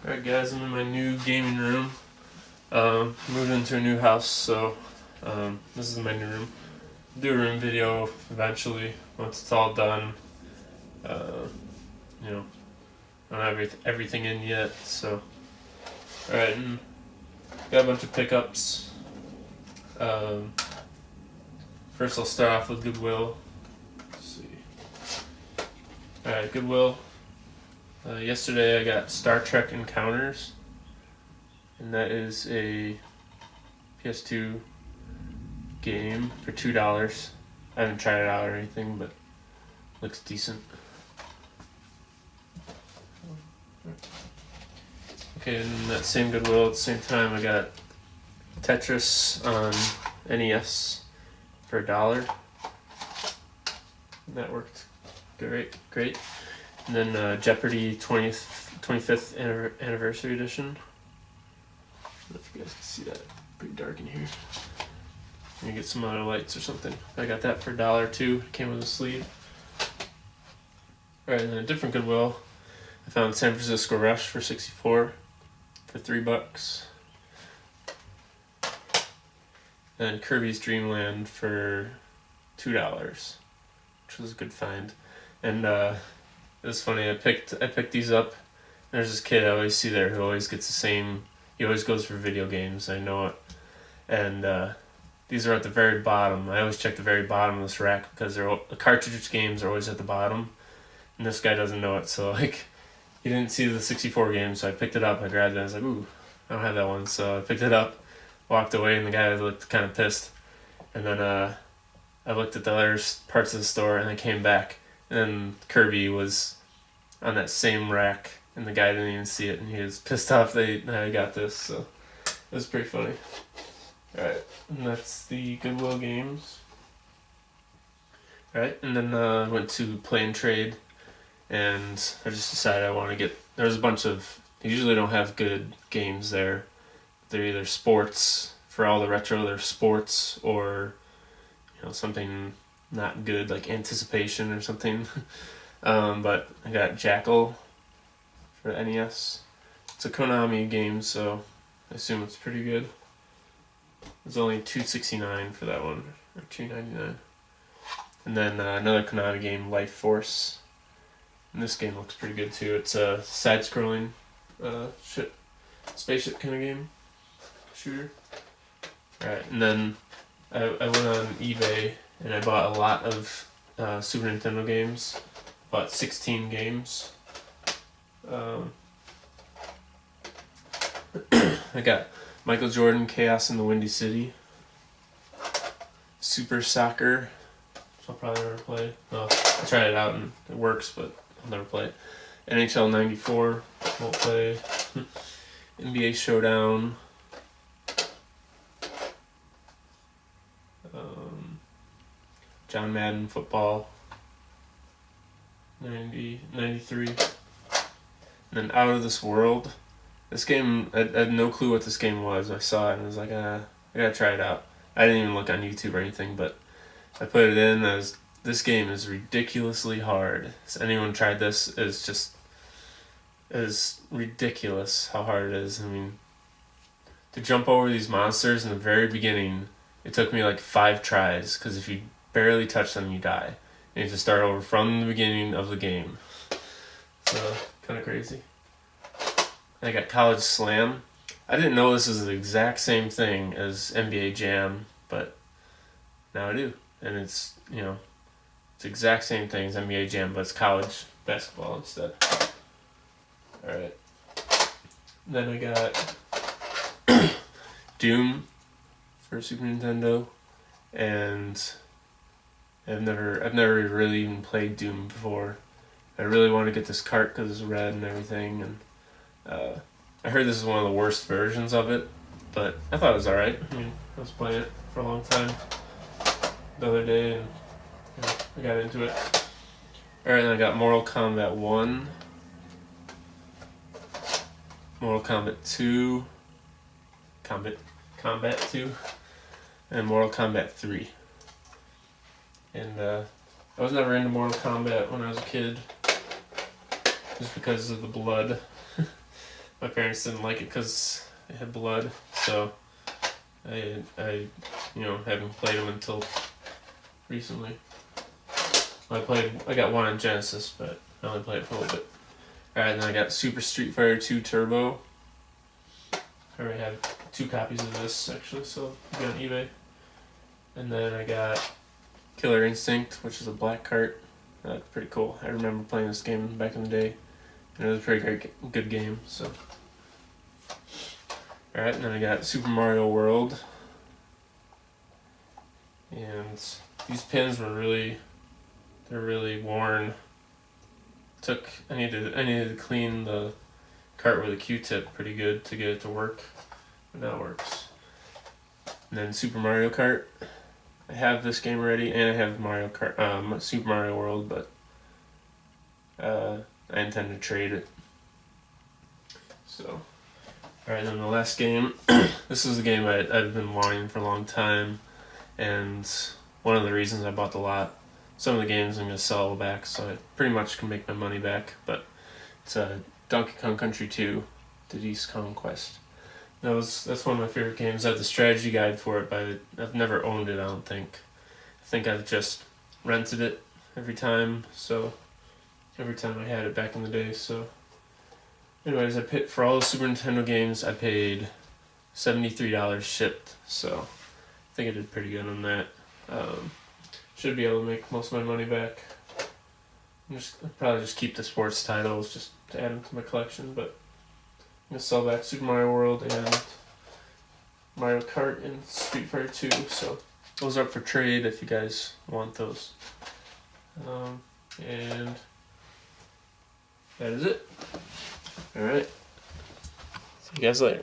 Alright guys, I'm in my new gaming room. Moved into a new house, so this is my new room. I'll do a room video eventually once it's all done. Uh, you know, I don't have everything in yet, so alright, and got a bunch of pickups. Um, First I'll start off with Goodwill. Let's see. Alright, Goodwill. Yesterday I got Star Trek Encounters, and that is a PS2 game for $2. I haven't tried it out or anything, but looks decent. Okay, and in that same Goodwill at the same time I got Tetris on NES for $1. And that worked great. And then Jeopardy 25th Anniversary Edition. I don't know if you guys can see that. Pretty dark in here. You get some other lights or something. I got that for $1 too. Came with a sleeve. Alright, and then a different Goodwill. I found San Francisco Rush for $64 for $3. And Kirby's Dream Land for $2, which was a good find. And it was funny. I picked these up. There's this kid I always see there who always gets the same. He always goes for video games. I know it. And these are at the very bottom. I always check the very bottom of this rack because the cartridge games are always at the bottom. And this guy doesn't know it, so like he didn't see the 64 game, so I picked it up. I grabbed it. And I was like, ooh, I don't have that one, so I picked it up. Walked away, and the guy looked kind of pissed. And then I looked at the other parts of the store, and I came back. And Kirby was on that same rack, and the guy didn't even see it, and he was pissed off that I got this, so it was pretty funny. Alright, and that's the Goodwill games. Alright, and then I went to Play and Trade, and I just decided I want to get... There's a bunch of... They usually don't have good games there. They're either sports, for all the retro, they're sports, or something not good, like Anticipation or something. But I got Jackal for the NES. It's a Konami game, so I assume it's pretty good. It's only $2.69 for that one, or $2.99. And then another Konami game, Life Force. And this game looks pretty good too. It's a side-scrolling spaceship kind of game. Shooter. Alright, and then I went on eBay and I bought a lot of Super Nintendo games. Bought 16 games. I got Michael Jordan, Chaos in the Windy City. Super Soccer, which I'll probably never play. Well, I tried it out and it works, but I'll never play it. NHL 94, won't play. NBA Showdown. John Madden Football 93. And then Out of This World. This game, I had no clue what this game was. I saw it and I was like, I gotta try it out. I didn't even look on YouTube or anything, but I put it in as this game is ridiculously hard. Has anyone tried this? It's ridiculous how hard it is. I mean, to jump over these monsters in the very beginning, it took me like 5 tries, because if you barely touch them, you die. And you have to start over from the beginning of the game. So, kind of crazy. And I got College Slam. I didn't know this was the exact same thing as NBA Jam, but now I do. And it's, it's the exact same thing as NBA Jam, but it's college basketball instead. Alright. Then I got Doom for Super Nintendo, and I've never really even played Doom before. I really want to get this cart because it's red and everything, and I heard this is one of the worst versions of it, but I thought it was alright. I mean, I was playing it for a long time the other day, and I got into it. Alright, then I got Mortal Kombat 1, Mortal Kombat 2, Combat 2, and Mortal Kombat 3. And I was never into Mortal Kombat when I was a kid, just because of the blood. my parents didn't like it because it had blood, so I haven't played them until recently. I got one on Genesis, but I only played it for a little bit. Alright, and then I got Super Street Fighter 2 Turbo. I already have 2 copies of this, actually, so it'll be on eBay. And then I got Killer Instinct, which is a black cart. That's pretty cool. I remember playing this game back in the day, and it was a pretty good game, so. Alright, and then I got Super Mario World. And these pins were they're really worn. I needed to clean the cart with a Q-tip pretty good to get it to work, but now it works. And then Super Mario Kart. I have this game already, and I have Super Mario World, but I intend to trade it. So, alright, then the last game. This is a game I've been wanting for a long time, and one of the reasons I bought the lot. Some of the games I'm going to sell back, so I pretty much can make my money back, but it's Donkey Kong Country 2, Diddy's Conquest. That's one of my favorite games. I have the strategy guide for it, but I've never owned it, I don't think. I think I've just rented it every time I had it back in the day, so. Anyways, for all the Super Nintendo games, I paid $73 shipped, so I think I did pretty good on that. Should be able to make most of my money back. I'll probably just keep the sports titles just to add them to my collection, but I'm going to sell back Super Mario World and Mario Kart and Street Fighter 2, so those are up for trade if you guys want those. And that is it. Alright. See you guys later.